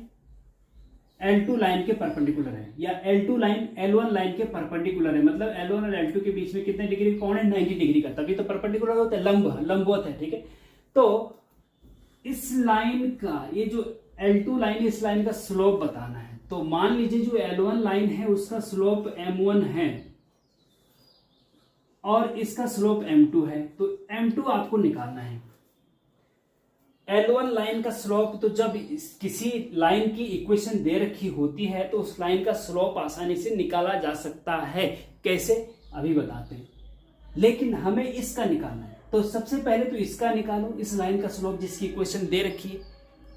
L2 लाइन के परपेंडिकुलर है, या L2 लाइन L1 लाइन के परपेंडिकुलर है। मतलब L1 और L2 के बीच में कितने डिग्री कोण है, 90 डिग्री का, तभी तो परपेंडिकुलर होता है, लंबवत है। ठीक है, तो इस लाइन का ये जो L2 लाइन, इस लाइन का स्लोप बताना है। तो मान लीजिए जो L1 लाइन है उसका स्लोप M1 है और इसका स्लोप M2 है, तो M2 आपको निकालना है। L1 लाइन का स्लोप, तो जब किसी लाइन की इक्वेशन दे रखी होती है तो उस लाइन का स्लोप आसानी से निकाला जा सकता है। कैसे, अभी बताते हैं, लेकिन हमें इसका निकालना है। तो सबसे पहले तो इसका निकालो, इस लाइन का स्लोप जिसकी इक्वेशन दे रखी है,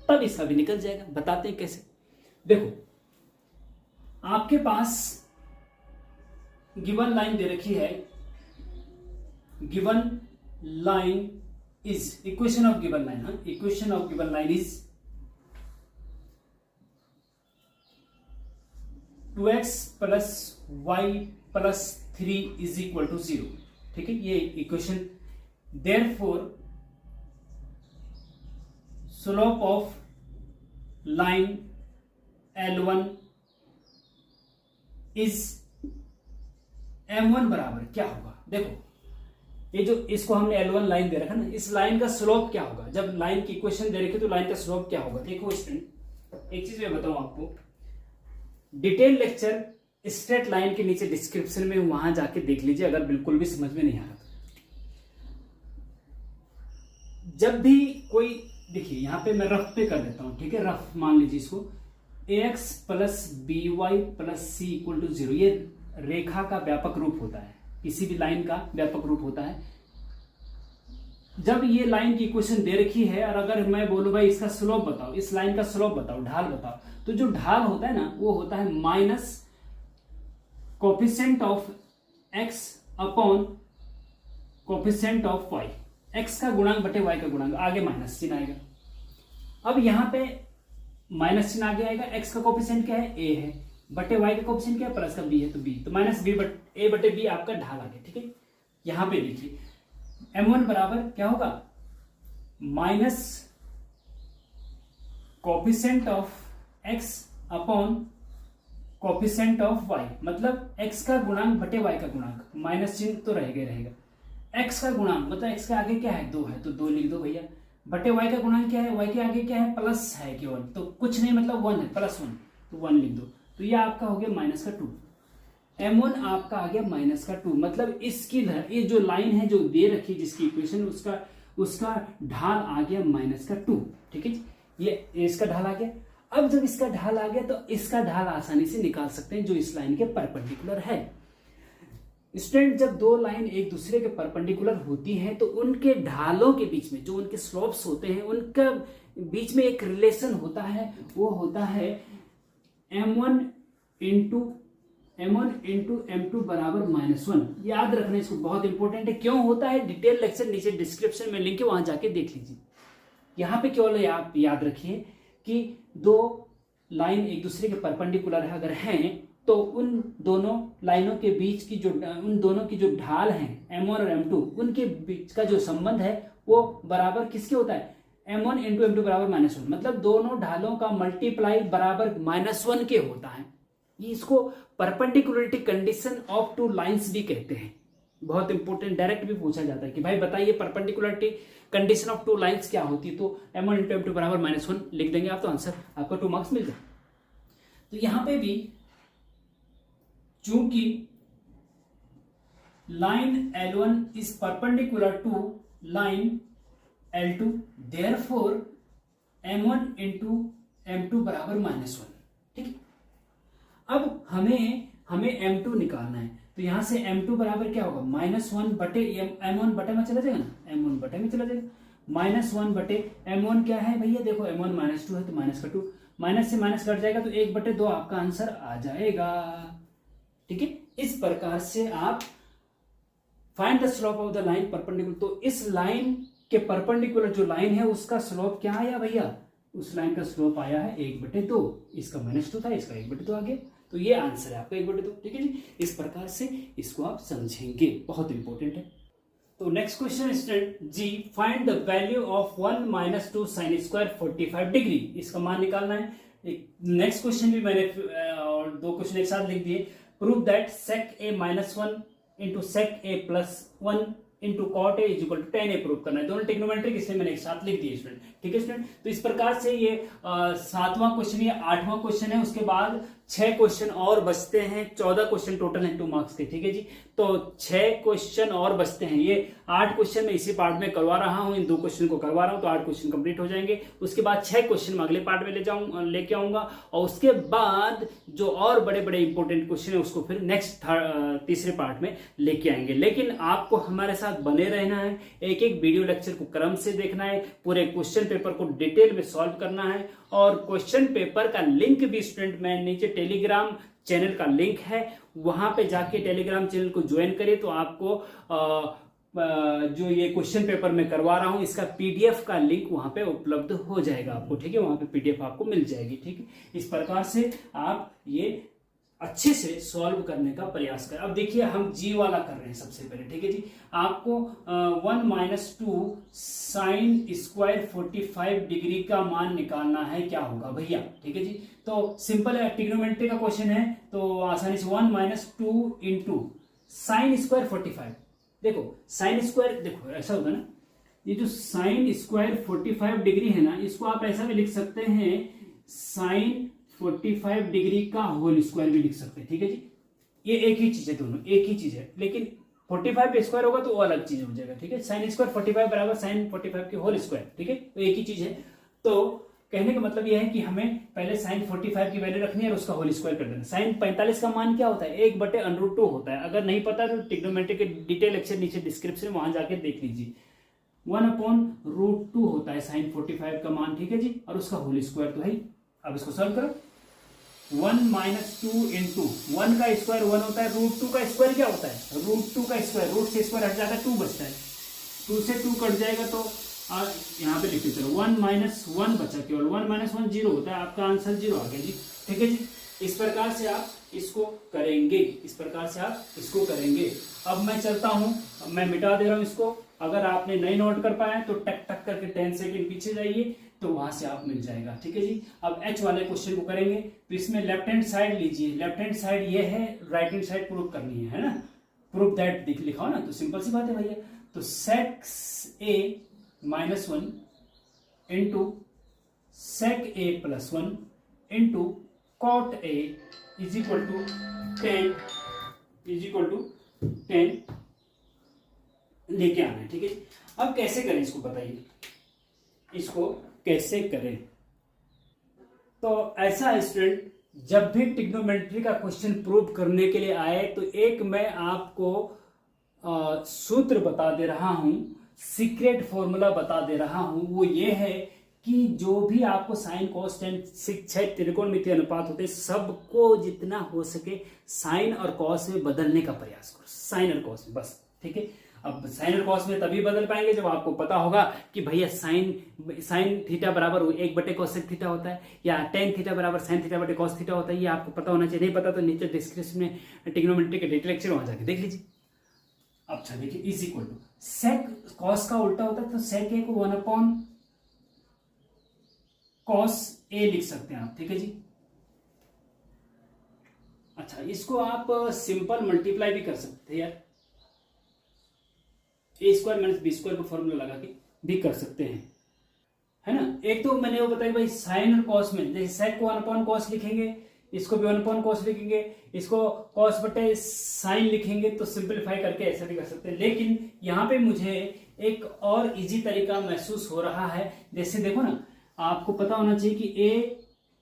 तब इसका भी निकल जाएगा। बताते हैं कैसे। देखो आपके पास गिवन लाइन दे रखी है, given line is, equation of given line, हाँ, equation of given line is 2x plus Y plus 3 is equal to 0। ठीक है, ये equation. Therefore slope of line L1 is M1 बराबर क्या होगा। देखो ये जो इसको हमने L1 लाइन दे रखा ना, इस लाइन का स्लोप क्या होगा। जब लाइन की इक्वेशन दे रखी तो लाइन का स्लोप क्या होगा। देखो स्टूडेंट, एक चीज मैं बताऊं आपको, डिटेल लेक्चर स्ट्रेट लाइन के नीचे डिस्क्रिप्शन में वहां जाके देख लीजिए, अगर बिल्कुल भी समझ में नहीं आ रहा। जब भी कोई, देखिए यहां पे मैं रफ पे कर देता हूं, ठीक है, रफ मान लीजिए इसको, ax plus b y plus c equal to 0, ये रेखा का व्यापक रूप होता है, किसी भी लाइन का व्यापक रूप होता है। जब ये लाइन की इक्वेशन दे रखी है और अगर मैं बोलूं भाई इसका स्लोप बताओ, इस लाइन का स्लोप बताओ, ढाल बताओ, तो जो ढाल होता है ना वो होता है minus coefficient of x upon coefficient of y, x का गुणांक बटे y का गुणांक, आगे माइनस चिन्ह आएगा। अब यहां पे माइनस चिन्ह आगे आएगा, x का कोफिशिएंट क्या है, a है, बटे y का कोफिशिएंट क्या है, प्लस का b है, तो b, तो माइनस b a बटे b आपका ढाल आ गया। ठीक है, यहां पे देखिए m1 बराबर क्या होगा, minus coefficient of x upon coefficient of y, मतलब x का गुणांक बटे y का गुणांक, माइनस चिन्ह तो रहेगा, x का गुणांक मतलब x के आगे क्या है, 2 है, तो 2 लिख दो भैया, बटे y का गुणांक क्या है, y के आगे क्या है, प्लस है केवल, तो कुछ नहीं मतलब 1 है, प्लस 1, तो 1 लिख दो, तो ये आपका हो गया माइनस का 2, m1 आपका आ गया माइनस का 2। मतलब इसकी ये जो लाइन है जो दे रखी जिसकी इक्वेशन, उसका ढाल आ गया माइनस का 2। ठीक है, ये इसका ढाल आ गया। अब जब इसका ढाल आ गया तो इसका ढाल आसानी से निकाल सकते हैं जो इस लाइन के परपेंडिकुलर है। स्टूडेंट जब दो लाइन एक दूसरे के परपेंडिकुलर होती हैं तो उनके ढालों के बीच में जो उनके स्लोप्स होते हैं उनका बीच में एक रिलेशन होता है, वो होता है m1 इंटू m2 बराबर -1। याद रखना इसको, बहुत इंपॉर्टेंट है। क्यों होता है डिटेल लेक्चर नीचे डिस्क्रिप्शन में लिंक है, वहां जाके देख लीजिए। यहां पे केवल आप याद रखिए कि दो लाइन एक दूसरे के परपेंडिकुलर अगर हैं तो उन दोनों लाइनों के बीच की उन दोनों की जो ढाल है m1 और m2 उनके बीच का जो संबंध है वो बराबर किसके होता है, m1 इंटू m2 बराबर -1। मतलब दोनों ढालों का मल्टीप्लाई बराबर -1 के होता है। ये इसको perpendicularity condition of two lines भी कहते हैं। बहुत इंपॉर्टेंट, डायरेक्ट भी पूछा जाता है कि भाई बताइए perpendicularity condition of two lines क्या होती है, तो m1 इंटू m2 बराबर -1 लिख देंगे आप, तो आंसर आपको 2 मार्क्स मिल जाए। तो यहां पे भी चूंकि line L1 is perpendicular to line L2, therefore m1 into m2 बराबर -1। ठीक है, अब हमें m2 निकालना है, तो यहां से m2 बराबर क्या होगा, -1 बटे m1 बटे में चला जाएगा ना, m1 बटे में चला जाएगा। -1 बटे m1 क्या है भैया, देखो m1 -2 है तो माइनस का 2, माइनस से माइनस कट जाएगा तो 1/2 आपका आंसर आ जाएगा। ठीक है, इस प्रकार से आप find the slope of the line perpendicular, तो इस लाइन के परपेंडिकुलर जो लाइन है उसका स्लोप क्या आया भैया, उस लाइन का स्लोप आया है 1/2। इसका -2 था, इसका 1/2 आ गया, तो ये आंसर है आपका 1/2। ठीक है जी, इस प्रकार से इसको आप समझेंगे, बहुत इंपॉर्टेंट है। तो नेक्स्ट क्वेश्चन स्टूडेंट जी, find the value of 1 - 2 sin square 45 degree, इसका मान निकालना है। नेक्स्ट क्वेश्चन भी मैंने और 2 क्वेश्चन एक साथ लिख दिए। Prove that sec a -1 into sec a +1 into cot a is equal to tan a prove करना है। दोनों टेक्नोमेट्रिक इसलिए मैंने एक साथ लिख दिए स्टूडेंट। ठीक है स्टूडेंट, तो इस प्रकार से ये 7वां क्वेश्चन या 8वां क्वेश्चन है। उसके बाद 6 क्वेश्चन और बचते हैं, 14 क्वेश्चन टोटल हैं 2 मार्क्स के। ठीक है जी, तो 6 क्वेश्चन और बचते हैं। ये 8 क्वेश्चन मैं इसी पार्ट में करवा रहा हूं, इन 2 क्वेश्चन को करवा रहा हूं, तो 8 क्वेश्चन कंप्लीट हो जाएंगे। उसके बाद 6 क्वेश्चन मैं अगले पार्ट में लेके आऊंगा, और उसके बाद जो और बड़े बड़े इंपॉर्टेंट क्वेश्चन है उसको फिर नेक्स्ट तीसरे पार्ट में लेके आएंगे। लेकिन आपको हमारे साथ बने रहना है, एक एक वीडियो लेक्चर को क्रम से देखना है, पूरे क्वेश्चन पेपर को डिटेल में सॉल्व करना है। और क्वेश्चन पेपर का लिंक भी स्टूडेंट मैं नीचे टेलीग्राम चैनल का लिंक है, वहां पे जाके टेलीग्राम चैनल को ज्वाइन करिए, तो आपको जो ये क्वेश्चन पेपर मैं करवा रहा हूं इसका पीडीएफ का लिंक वहां पे उपलब्ध हो जाएगा आपको। ठीक है, वहां पे पीडीएफ आपको मिल जाएगी। ठीक है, इस प्रकार से आप ये अच्छे से सॉल्व करने का प्रयास करें। अब देखिए हम जी वाला कर रहे हैं सबसे पहले। ठीक है जी, आपको 1 - 2 sin स्क्वायर 45 डिग्री का मान निकालना है, क्या होगा भैया। ठीक है जी, तो सिंपल है, ट्रिग्नोमेट्री का क्वेश्चन है, तो आसानी से 1 - 2 इंटू साइन स्क्वायर 45। देखो साइन स्क्वायर, देखो ऐसा होगा ना, ये जो साइन स्क्वायर 45 डिग्री है ना, इसको आप ऐसा भी लिख सकते हैं, साइन 45 डिग्री का होल स्क्वायर भी लिख सकते हैं। ठीक है जी, ये एक ही चीज है, दोनों एक ही चीज है, लेकिन 45 पे स्क्वायर होगा तो वो अलग चीज हो जाएगा। ठीक है, साइन स्क्वायर 45 बराबर साइन 45 के होल स्क्वायर। ठीक है, तो एक ही चीज है। तो कहने का मतलब यह है कि हमें पहले साइन 45 की वैल्यू रखनी है और उसका होल स्क्वायर कर देना। साइन 45 का मान क्या होता है, 1/√2 होता है। अगर नहीं पता तो ट्रिग्नोमेट्री के डिटेल लेक्चर नीचे डिस्क्रिप्शन में वहां जाके देख लीजिए। 1/√2 होता है साइन 45 का मान। ठीक है जी, और उसका होल स्क्वायर तो है। अब इसको सॉल्व करो। 1 - 2 इंटू 1 का स्क्वायर 1 होता है, √2 का स्क्वायर क्या होता है, √2 का स्क्वायर, रूट से स्क्वायर हट जाता है 2 बचता है, 2 से 2 कट जाएगा तो यहाँ पे लिखते चलो 1 - 1 बचा, केवल 1 - 1 0 होता है, आपका आंसर 0 आ गया जी। ठीक है जी, इस प्रकार से आप इसको करेंगे, इस प्रकार से आप इसको करेंगे। अब मैं चलता हूं, मैं मिटा दे रहा हूं इसको। अगर आपने नहीं नोट कर पाया तो टक टक करके 10 सेकेंड पीछे जाइए, तो वहां से आप मिल जाएगा। ठीक है जी, अब एच वाले क्वेश्चन को करेंगे, तो इसमें लेफ्ट हैंड साइड लीजिए। लेफ्ट हैंड साइड ये है, राइट हैंड साइड प्रूव करनी है ना, प्रूव दैट लिखाओ ना, तो सिंपल सी बात है भैया। तो sec a -1 into sec a +1 into cot a is equal to 10 लेके आना है। ठीक है, अब कैसे करें इसको बताइए, इसको कैसे करें। तो ऐसा स्टूडेंट जब भी ट्रिग्नोमेट्री का क्वेश्चन प्रूव करने के लिए आए तो एक मैं आपको सूत्र बता दे रहा हूं, सीक्रेट फॉर्मूला बता दे रहा हूं। वो ये है कि जो भी आपको साइन कॉस टेन शिक्षक त्रिकोणमितीय अनुपात होते सबको जितना हो सके साइन और कॉस में बदलने का प्रयास करो, साइन और कॉस में बस, ठीक है। अब साइन और कॉस में तभी बदल पाएंगे जब आपको पता होगा कि भैया साइन थीटा बराबर 1/cos थीटा होता है, या टेन थीटा बराबर साइन थीटा बटे कॉस थीटा होता है। ये आपको पता होना चाहिए। नहीं पता तो नीचे डिस्क्रिप्शन में ट्रिग्नोमेट्री के डिटेल लेक्चर वहां जाके देख लीजिए। अच्छा देखिए, is equal to sec cos का उल्टा होता है तो सेक ए को 1/cos ए लिख सकते हैं आप, ठीक है जी। अच्छा, इसको आप सिंपल मल्टीप्लाई भी कर सकते हैं यार, ए स्क्वायर माइनस बी स्क्वायर का फॉर्मूला लगा के भी कर सकते हैं, है ना। एक तो मैंने वो बताया भाई साइन और कॉस में, जैसे सेक को 1/cos लिखेंगे, इसको भी 1/cos लिखेंगे, इसको cos बटे साइन लिखेंगे, तो सिंपलीफाई करके ऐसा भी कर सकते हैं। लेकिन यहाँ पे मुझे एक और इजी तरीका महसूस हो रहा है। जैसे देखो ना, आपको पता होना चाहिए कि a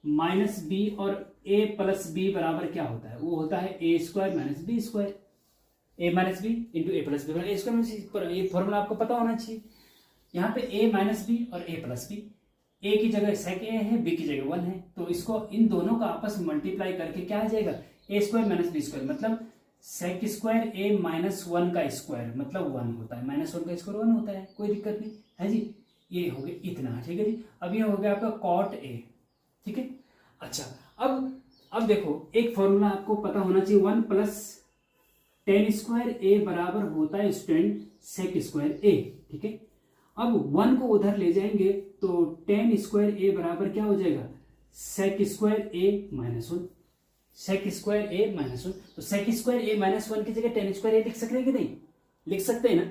माइनस बी और a प्लस बी बराबर क्या होता है। वो होता है a square minus B square, a minus B into A plus B, A square minus, ये फॉर्मूला आपको पता होना चाहिए। यहाँ पे a माइनस बी और a प्लस बी, a की जगह सेक a है, b की जगह 1 है, तो इसको इन दोनों का आपस में मल्टीप्लाई करके क्या आ जाएगा, a square minus B square, मतलब सेक स्क्वायर a माइनस 1 का स्क्वायर मतलब 1 होता है, माइनस 1 का स्क्वायर 1 होता है, कोई दिक्कत नहीं है जी। ये हो गया इतना, ठीक है जी। अब ये हो गया आपका कॉट a, ठीक है। अच्छा, अब देखो एक फॉर्मूला आपको पता होना चाहिए, 1 प्लस टेन स्क्वायर ए बराबर होता है स्टूडेंट सेक स्क्वायर ए, ठीक है। अब 1 को उधर ले जाएंगे तो टेन स्क्वायर ए बराबर क्या हो जाएगा, सेक स्क्वायर ए माइनस 1, सेक स्क्वायर ए माइनस 1। तो सेक स्क्वायर ए माइनस 1 की जगह टेन स्क्वायर ए लिख सकते हैं कि नहीं, लिख सकते हैं ना,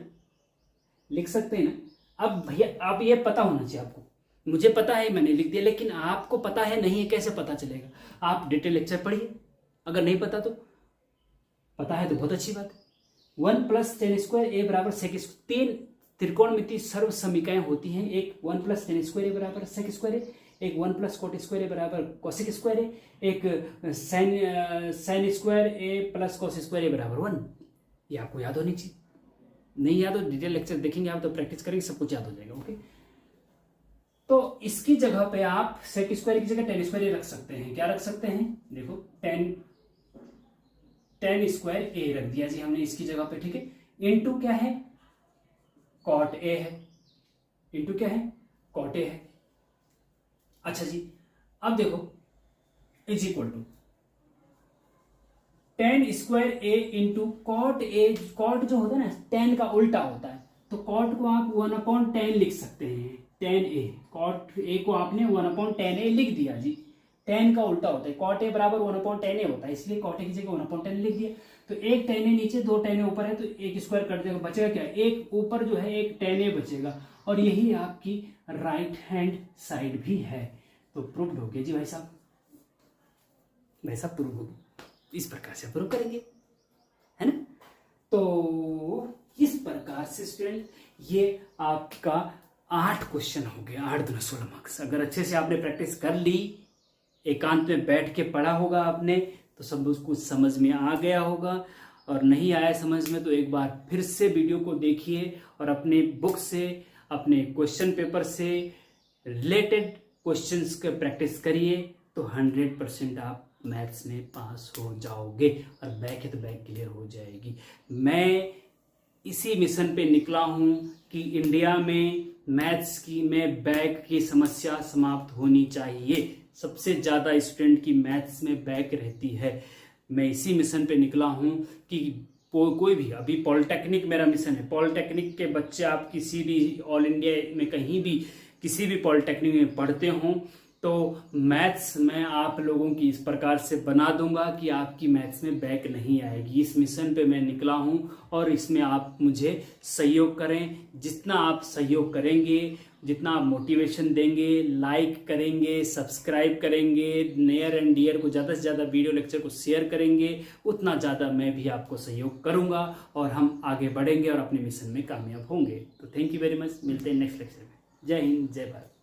लिख सकते हैं ना। अब भैया आप ये पता होना चाहिए आपको, मुझे पता है मैंने लिख दिया, लेकिन आपको पता है नहीं है, कैसे पता चलेगा। आप डिटेल लेक्चर पढ़िए, अगर नहीं पता तो, पता है तो बहुत अच्छी बात है। 1 प्लस टेन स्क्वायर ए बराबर सेक, तीन त्रिकोणमितीय सर्व समीकरण होती हैं, एक 1 प्लस टेन स्क्वायर ए बराबर सेक स्क्वायर ए, एक 1 प्लस कोट स्क्वायर ए बराबर कोसेक स्क्वायर ए, एक साइन स्क्वायर ए प्लस कोस स्क्वायर ए बराबर 1। ये आपको याद होनी चाहिए। नहीं याद हो डिटेल लेक्चर देखेंगे आप तो प्रैक्टिस करेंगे, सब कुछ याद हो जाएगा, ओके। तो इसकी जगह पे आप सेक स्क्वायर की जगह टेन स्क्वायर ए रख सकते हैं। क्या रख सकते हैं, देखो टेन स्क्वायर ए रख दिया जी हमने इसकी जगह पे, ठीक है। इनटू क्या है, कॉट ए है, इनटू क्या है, कॉट ए है। अच्छा जी, अब देखो is equal to ten square A into cot A. Cot जो होता है ना, टेन का उल्टा होता है, तो कॉट को आप 1/10 लिख सकते हैं, टेन ए, कॉट ए को आपने 1/10 ए लिख दिया जी। टेन का उल्टा होता है, कॉट ए बराबर 1/10 ए होता है, इसलिए कॉट ए की जगह 1/10 लिख दिया। तो एक टेन ए नीचे, दो टेन ए ऊपर है, तो एक स्क्वायर कट जाएगा, बचेगा क्या, एक ऊपर जो है एक टेन ए बचेगा, और यही आपकी राइट हैंड साइड भी है। तो प्रूव्ड हो गया जी भाई साहब, भाई साहब प्रूव हो गया। इस प्रकार से प्रूव करेंगे, है ना। तो इस प्रकार से स्टूडेंट ये आपका 8 क्वेश्चन हो गया, 8 दूना 16 मार्क्स। अगर अच्छे से आपने प्रैक्टिस कर ली, एकांत में बैठ के पढ़ा होगा आपने, तो सब कुछ समझ में आ गया होगा। और नहीं आया समझ में तो एक बार फिर से वीडियो को देखिए और अपने बुक से, अपने क्वेश्चन पेपर से रिलेटेड क्वेश्चंस के प्रैक्टिस करिए, तो 100% आप मैथ्स में पास हो जाओगे, और बैक है तो बैक क्लियर हो जाएगी। मैं इसी मिशन पे निकला हूं कि इंडिया में मैथ्स की में बैक की समस्या समाप्त होनी चाहिए। सबसे ज़्यादा स्टूडेंट की मैथ्स में बैक रहती है। मैं इसी मिशन पे निकला हूं कि कोई भी, अभी पॉलिटेक्निक मेरा मिशन है, पॉलिटेक्निक के बच्चे आप किसी भी ऑल इंडिया में कहीं भी किसी भी पॉलिटेक्निक में पढ़ते हों, तो मैथ्स मैं आप लोगों की इस प्रकार से बना दूंगा कि आपकी मैथ्स में बैक नहीं आएगी। इस मिशन पे मैं निकला हूं और इसमें आप मुझे सहयोग करें। जितना आप सहयोग करेंगे, जितना आप मोटिवेशन देंगे, लाइक करेंगे, सब्सक्राइब करेंगे, नियर एंड डियर को ज़्यादा से ज़्यादा वीडियो लेक्चर को शेयर करेंगे, उतना ज़्यादा मैं भी आपको सहयोग करूंगा और हम आगे बढ़ेंगे और अपने मिशन में कामयाब होंगे। तो थैंक यू वेरी मच, मिलते हैं नेक्स्ट लेक्चर में। जय हिंद, जय भारत।